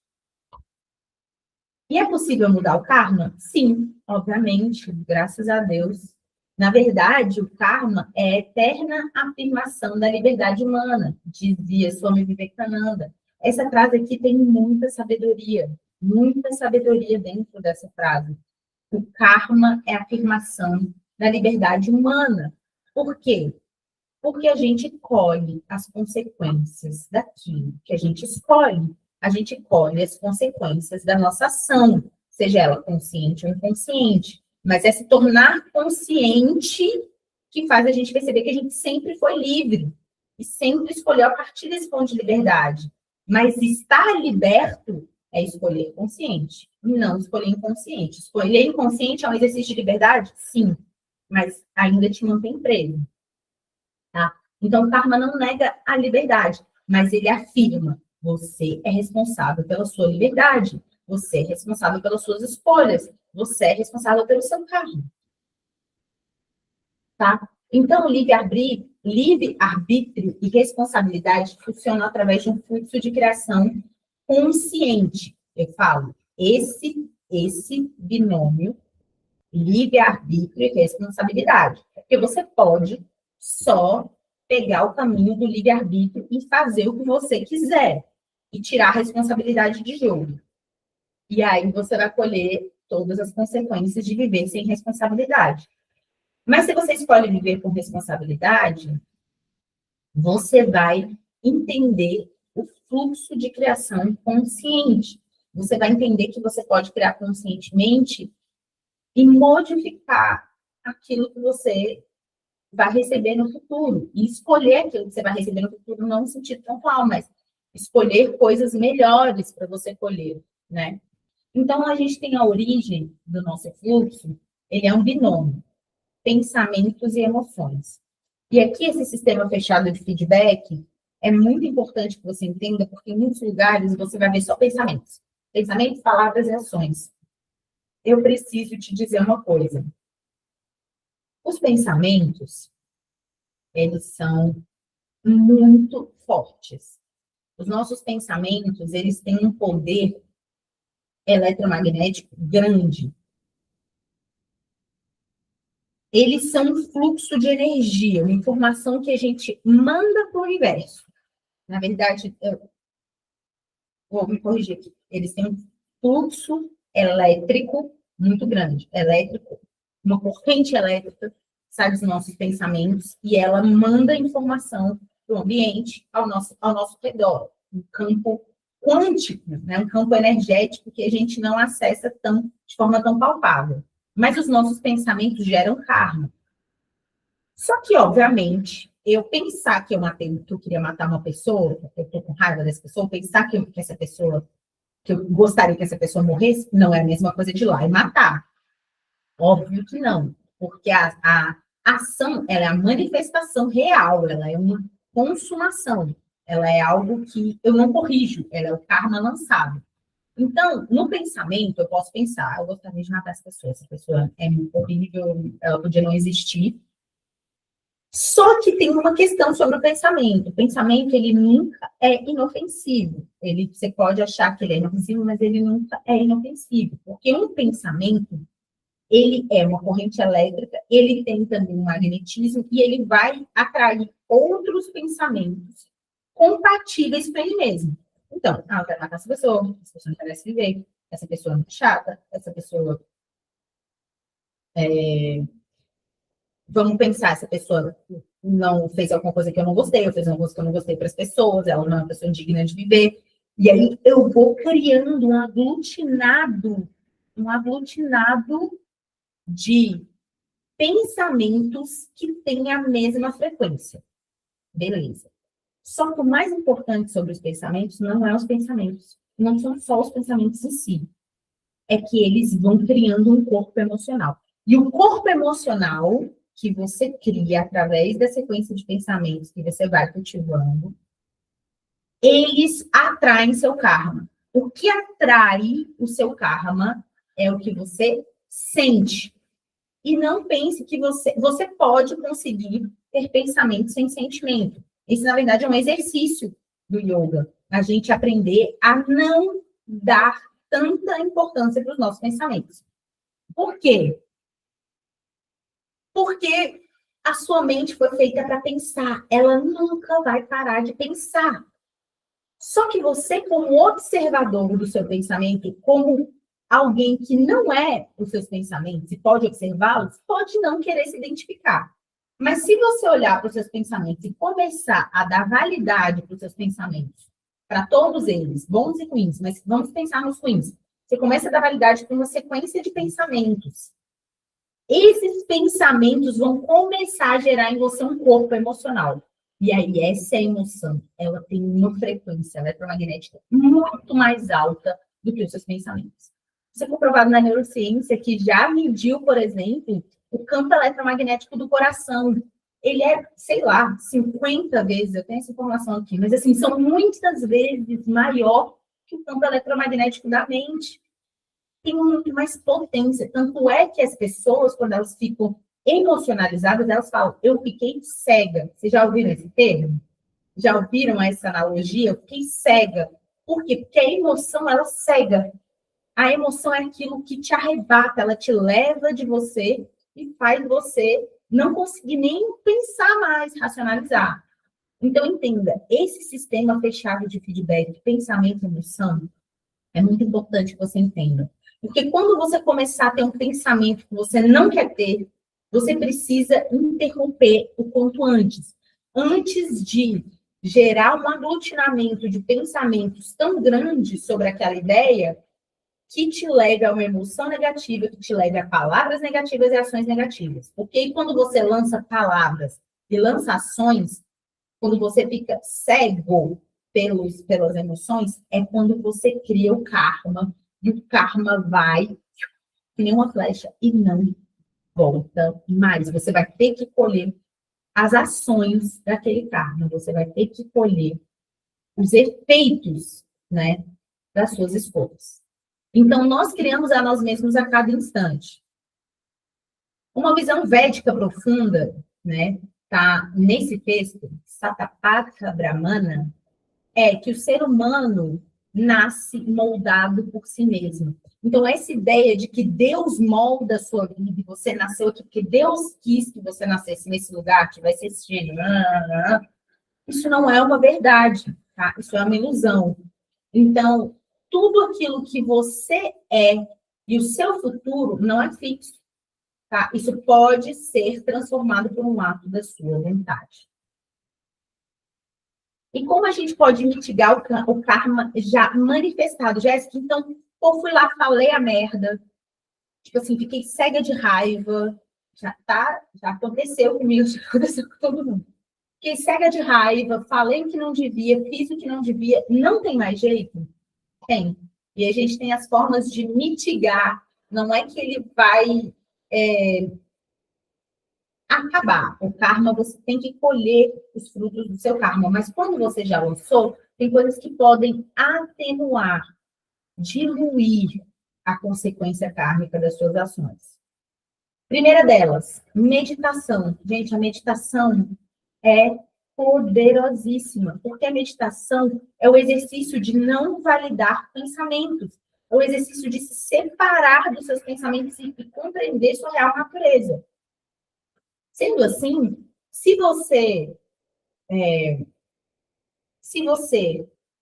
E é possível mudar o karma? Sim, obviamente, graças a Deus. Na verdade, o karma é a eterna afirmação da liberdade humana, dizia Swami Vivekananda. Essa frase aqui tem muita sabedoria dentro dessa frase. O karma é a afirmação da liberdade humana. Por quê? Porque a gente colhe as consequências daquilo que a gente escolhe. A gente colhe as consequências da nossa ação, seja ela consciente ou inconsciente. Mas é se tornar consciente que faz a gente perceber que a gente sempre foi livre e sempre escolheu a partir desse ponto de liberdade. Mas estar liberto é escolher consciente, não escolher inconsciente. Escolher inconsciente é um exercício de liberdade? Sim, mas ainda te mantém preso. Tá? Então, o karma não nega a liberdade, mas ele afirma: você é responsável pela sua liberdade, você é responsável pelas suas escolhas, você é responsável pelo seu karma. Tá? Então, livre-arbítrio e responsabilidade funcionam através de um fluxo de criação consciente. Eu falo, esse binômio, livre-arbítrio e responsabilidade. Porque você pode só pegar o caminho do livre-arbítrio e fazer o que você quiser. E tirar a responsabilidade de jogo. E aí você vai colher todas as consequências de viver sem responsabilidade. Mas se você escolhe viver com responsabilidade, você vai entender o fluxo de criação consciente. Você vai entender que você pode criar conscientemente e modificar aquilo que você vai receber no futuro. E escolher aquilo que você vai receber no futuro, não no sentido pontual, mas escolher coisas melhores para você colher, né? Então, a gente tem a origem do nosso fluxo, ele é um binômio, pensamentos e emoções. E aqui, esse sistema fechado de feedback é muito importante que você entenda, porque em muitos lugares você vai ver só pensamentos. Pensamentos, palavras e ações. Eu preciso te dizer uma coisa. Os pensamentos, eles são muito fortes. Os nossos pensamentos, eles têm um poder eletromagnético grande. Eles são um fluxo de energia, uma informação que a gente manda para o universo. Na verdade, eu vou me corrigir aqui. Eles têm um fluxo elétrico muito grande. Elétrico, uma corrente elétrica sai dos nossos pensamentos e ela manda informação para o ambiente, ao nosso redor. Um campo quântico, né? Um campo energético que a gente não acessa de forma tão palpável. Mas os nossos pensamentos geram karma. Só que, obviamente, eu pensar que eu queria matar uma pessoa, que eu estou com raiva dessa pessoa, pensar que essa pessoa, que eu gostaria que essa pessoa morresse, não é a mesma coisa de ir lá e matar. Óbvio que não, porque a ação, ela é a manifestação real, ela é uma consumação, ela é algo que eu não corrijo, ela é o karma lançado. Então, no pensamento, eu posso pensar, eu gostaria de matar essa pessoa é horrível, ela podia não existir. Só que tem uma questão sobre o pensamento. O pensamento, ele nunca é inofensivo. Você pode achar que ele é inofensivo, mas ele nunca é inofensivo. Porque um pensamento, ele é uma corrente elétrica, ele tem também um magnetismo e ele vai atrair outros pensamentos compatíveis com ele mesmo. Então, eu quero matar essa pessoa não merece viver, essa pessoa é muito chata, essa pessoa vamos pensar, essa pessoa não fez alguma coisa que eu não gostei, ou fez alguma coisa que eu não gostei para as pessoas, ela não é uma pessoa digna de viver. E aí eu vou criando um aglutinado de pensamentos que têm a mesma frequência. Beleza. Só que o mais importante sobre os pensamentos não é os pensamentos, não são só os pensamentos em si. É que eles vão criando um corpo emocional. E o corpo emocional que você cria através da sequência de pensamentos que você vai cultivando, eles atraem seu karma. O que atrai o seu karma é o que você sente. E não pense que você pode conseguir ter pensamento sem sentimento. Isso, na verdade, é um exercício do yoga. A gente aprender a não dar tanta importância para os nossos pensamentos. Por quê? Porque a sua mente foi feita para pensar. Ela nunca vai parar de pensar. Só que você, como observador do seu pensamento, como alguém que não é os seus pensamentos e pode observá-los, pode não querer se identificar. Mas se você olhar para os seus pensamentos e começar a dar validade para os seus pensamentos, para todos eles, bons e ruins, mas vamos pensar nos ruins. Você começa a dar validade para uma sequência de pensamentos. Esses pensamentos vão começar a gerar em você um corpo emocional. E aí, essa emoção, ela tem uma frequência eletromagnética muito mais alta do que os seus pensamentos. Isso é comprovado na neurociência, que já mediu, por exemplo, o campo eletromagnético do coração. Ele é, sei lá, 50 vezes, eu tenho essa informação aqui, mas assim, são muitas vezes maior que o campo eletromagnético da mente. Tem muito mais potência. Tanto é que as pessoas, quando elas ficam emocionalizadas, elas falam, eu fiquei cega. Vocês já ouviram esse termo? Já ouviram essa analogia? Eu fiquei cega. Por quê? Porque a emoção, ela cega. A emoção é aquilo que te arrebata, ela te leva de você e faz você não conseguir nem pensar mais, racionalizar. Então, entenda, esse sistema fechado de feedback, pensamento e emoção, é muito importante que você entenda. Porque quando você começar a ter um pensamento que você não quer ter, você precisa interromper o quanto antes. Antes de gerar um aglutinamento de pensamentos tão grande sobre aquela ideia, que te leve a uma emoção negativa, que te leve a palavras negativas e ações negativas. Porque aí, quando você lança palavras e lança ações, quando você fica cego pelas emoções, é quando você cria o karma. E o karma vai, que nem uma flecha, e não volta mais. Você vai ter que colher as ações daquele karma. Você vai ter que colher os efeitos, né, das suas escolhas. Então, nós criamos a nós mesmos a cada instante. Uma visão védica profunda, né, tá nesse texto, Satapatha Brahmana, é que o ser humano nasce moldado por si mesmo. Então, essa ideia de que Deus molda a sua vida e você nasceu aqui porque Deus quis que você nascesse nesse lugar, que vai ser esse gênero, isso não é uma verdade, tá? Isso é uma ilusão. Então, tudo aquilo que você é e o seu futuro não é fixo, tá? Isso pode ser transformado por um ato da sua vontade. E como a gente pode mitigar o karma já manifestado? Jéssica, então, eu fui lá, falei a merda, tipo assim, fiquei cega de raiva, já aconteceu comigo, já aconteceu com todo mundo. Fiquei cega de raiva, falei o que não devia, fiz o que não devia, não tem mais jeito? Tem. E a gente tem as formas de mitigar. Não é que ele vai acabar. O karma, você tem que colher os frutos do seu karma. Mas quando você já lançou, tem coisas que podem atenuar, diluir a consequência kármica das suas ações. Primeira delas, meditação. Gente, a meditação é poderosíssima, porque a meditação é o exercício de não validar pensamentos, é o exercício de se separar dos seus pensamentos e compreender sua real natureza. Sendo assim, se você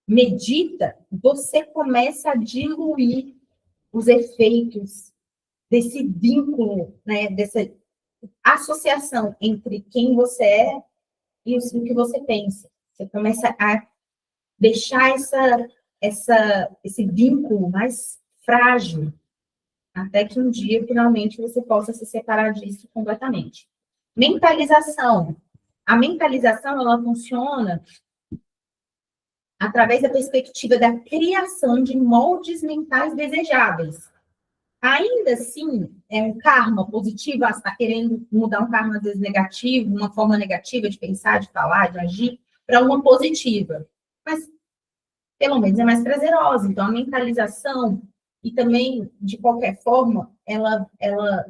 medita, você começa a diluir os efeitos desse vínculo, né, dessa associação entre quem você é e o que você pensa. Você começa a deixar esse vínculo mais frágil, até que um dia, finalmente, você possa se separar disso completamente. Mentalização. A mentalização, ela funciona através da perspectiva da criação de moldes mentais desejáveis. Ainda assim, é um karma positivo, você está querendo mudar um karma, às vezes, negativo, uma forma negativa de pensar, de falar, de agir, para uma positiva. Mas, pelo menos, é mais prazerosa. Então, a mentalização, e também, de qualquer forma, ela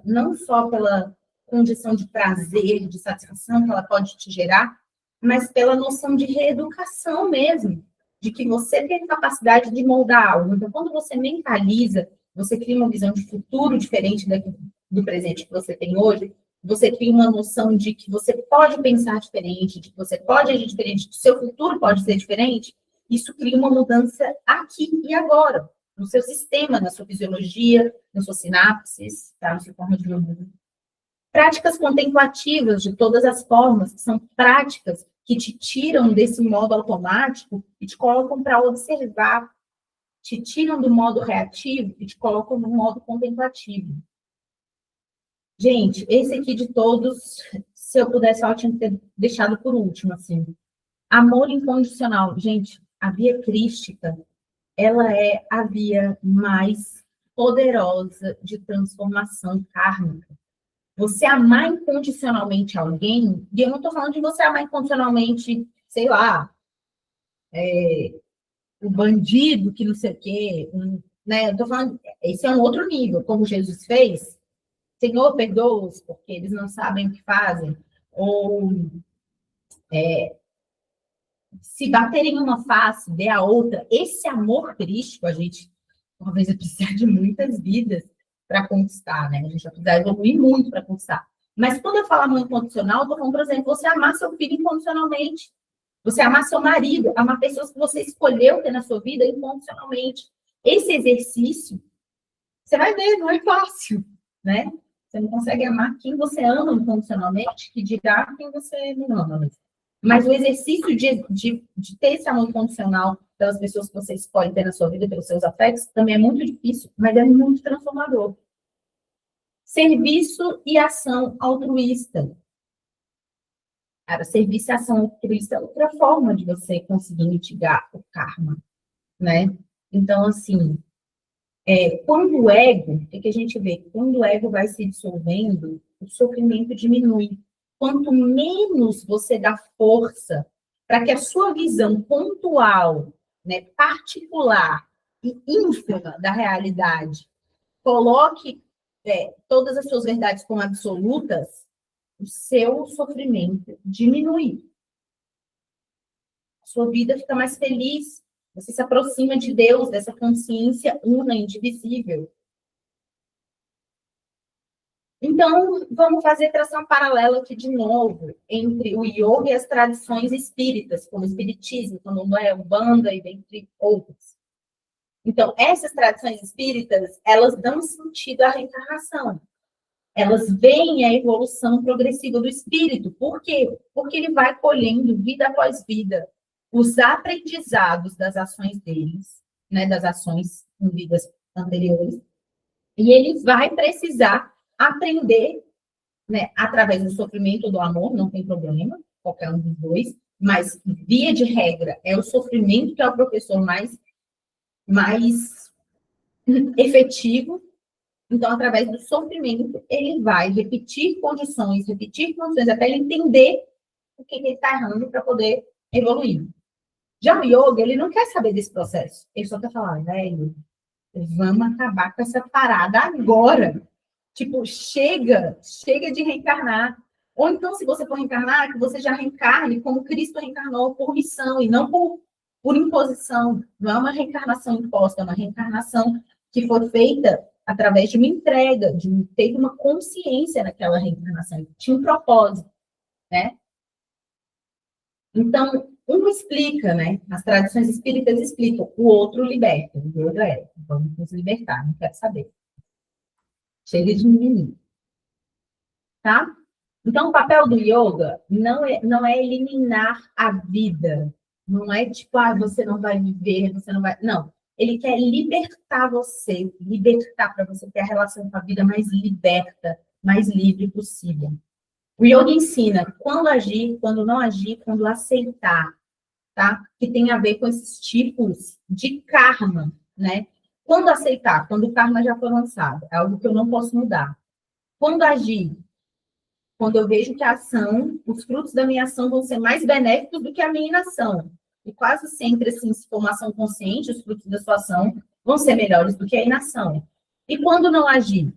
não só pela condição de prazer, de satisfação que ela pode te gerar, mas pela noção de reeducação mesmo, de que você tem capacidade de moldar algo. Então, quando você mentaliza, você cria uma visão de futuro diferente do presente que você tem hoje, você cria uma noção de que você pode pensar diferente, de que você pode agir diferente, que o seu futuro pode ser diferente, isso cria uma mudança aqui e agora, no seu sistema, na sua fisiologia, nas suas sinapses, tá? Na sua forma de ver o mundo. Práticas contemplativas de todas as formas, que são práticas que te tiram desse modo automático e te colocam para observar, te tiram do modo reativo e te colocam no modo contemplativo. Gente, esse aqui de todos, se eu pudesse, eu tinha que ter deixado por último, assim. Amor incondicional. Gente, a via crística, ela é a via mais poderosa de transformação kármica. Você amar incondicionalmente alguém, e eu não estou falando de você amar incondicionalmente, sei lá, o bandido que não sei o quê, né? Eu estou falando, esse é um outro nível, como Jesus fez. Senhor, perdoa-os, porque eles não sabem o que fazem. Ou se baterem uma face, dê a outra. Esse amor crístico, a gente talvez vai precisar de muitas vidas para conquistar, né? A gente vai precisar evoluir muito para conquistar. Mas quando eu falo amor incondicional, eu estou falando, por exemplo, você amar seu filho incondicionalmente. Você amar seu marido, amar pessoas que você escolheu ter na sua vida incondicionalmente. Esse exercício, você vai ver, não é fácil, né? Você não consegue amar quem você ama incondicionalmente, que dirá quem você não ama. Mas o exercício de ter esse amor incondicional pelas pessoas que você escolhe ter na sua vida, pelos seus afetos, também é muito difícil, mas é muito transformador. Serviço e ação altruísta. Cara, serviço e ação altruísta é outra forma de você conseguir mitigar o karma, né? Então, assim, quando o ego, o que a gente vê? Quando o ego vai se dissolvendo, o sofrimento diminui. Quanto menos você dá força para que a sua visão pontual, né, particular e ínfima da realidade coloque todas as suas verdades como absolutas, o seu sofrimento diminui. A sua vida fica mais feliz, você se aproxima de Deus, dessa consciência una, indivisível. Então, vamos fazer tração paralela aqui de novo entre o yoga e as tradições espíritas, como o espiritismo, candomblé, umbanda e dentre outras. Então, essas tradições espíritas, elas dão sentido à reencarnação. Elas veem a evolução progressiva do espírito. Por quê? Porque ele vai colhendo, vida após vida, os aprendizados das ações deles, né, das ações em vidas anteriores, e ele vai precisar aprender, né, através do sofrimento ou do amor, não tem problema, qualquer um dos dois, mas, via de regra, é o sofrimento que é o professor mais efetivo. Então, através do sofrimento, ele vai repetir condições, até ele entender o que ele está errando para poder evoluir. Já o yoga, ele não quer saber desse processo. Ele só quer falar, velho, vamos acabar com essa parada agora. Tipo, chega de reencarnar. Ou então, se você for reencarnar, que você já reencarne como Cristo reencarnou, por missão e não por imposição. Não é uma reencarnação imposta, é uma reencarnação que foi feita através de uma entrega, de ter uma consciência naquela reencarnação. Tinha um propósito, né? Então, um explica, né? As tradições espíritas explicam, o outro liberta. O outro vamos nos libertar, não quero saber. Chega de mimimi. Tá? Então, o papel do yoga não é eliminar a vida. Não é tipo, você não vai viver, você não vai. Não. Ele quer libertar você, libertar para você ter a relação com a vida mais liberta, mais livre possível. O yoga ensina quando agir, quando não agir, quando aceitar, tá? Que tem a ver com esses tipos de karma, né? Quando aceitar, quando o karma já foi lançado, é algo que eu não posso mudar. Quando agir, quando eu vejo que a ação, os frutos da minha ação vão ser mais benéficos do que a minha inação. E quase sempre, assim, se for uma ação consciente, os frutos da sua ação vão ser melhores do que a inação. E quando não agir?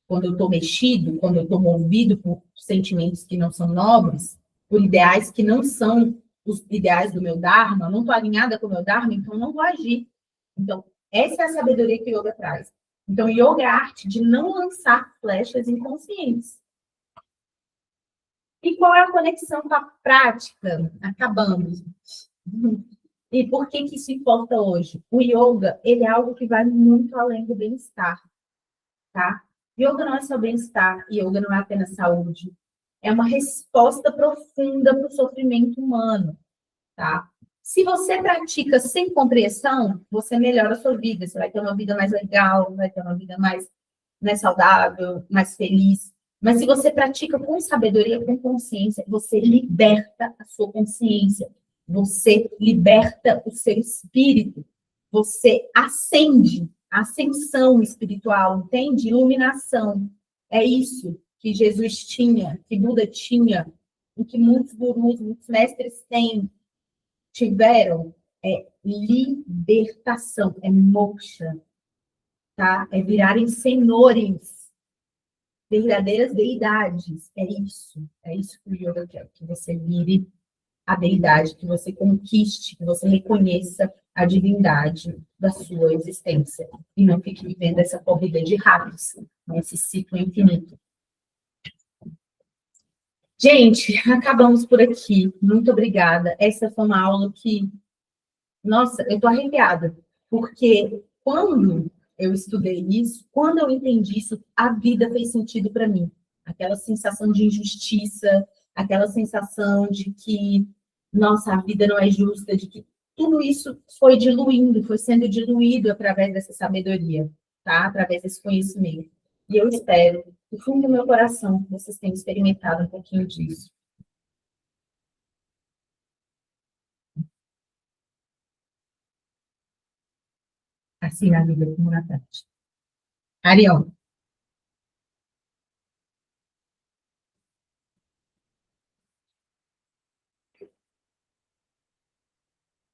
Quando eu estou mexido, quando eu estou movido por sentimentos que não são nobres, por ideais que não são os ideais do meu Dharma, não estou alinhada com o meu Dharma, então não vou agir. Então, essa é a sabedoria que o yoga traz. Então, yoga é a arte de não lançar flechas inconscientes. E qual é a conexão com a prática? Acabando. E por que isso importa hoje? O yoga, ele é algo que vai muito além do bem-estar, tá? Yoga não é só bem-estar, yoga não é apenas saúde. É uma resposta profunda para o sofrimento humano, tá? Se você pratica sem compreensão, você melhora a sua vida. Você vai ter uma vida mais legal, vai ter uma vida mais saudável, mais feliz. Mas se você pratica com sabedoria, com consciência, você liberta a sua consciência, você liberta o seu espírito, você acende a ascensão espiritual, entende? Iluminação. É isso que Jesus tinha, que Buda tinha, e que muitos gurus, muitos mestres tiveram. É libertação, é moksha, tá? É virarem senhores, verdadeiras deidades. É isso que o yoga quer, que você vire a deidade, que você conquiste, que você reconheça a divindade da sua existência e não fique vivendo essa corrida de ratos, esse ciclo infinito. Gente, acabamos por aqui. Muito obrigada. Essa foi uma aula que, nossa, eu tô arrepiada, porque quando eu estudei isso, quando eu entendi isso, a vida fez sentido para mim. Aquela sensação de injustiça, aquela sensação de que, nossa, a vida não é justa, de que tudo isso foi diluindo, foi sendo diluído através dessa sabedoria, tá? Através desse conhecimento. E eu espero, do fundo do meu coração, que vocês tenham experimentado um pouquinho disso. Assim na vida como na prática. Ariel.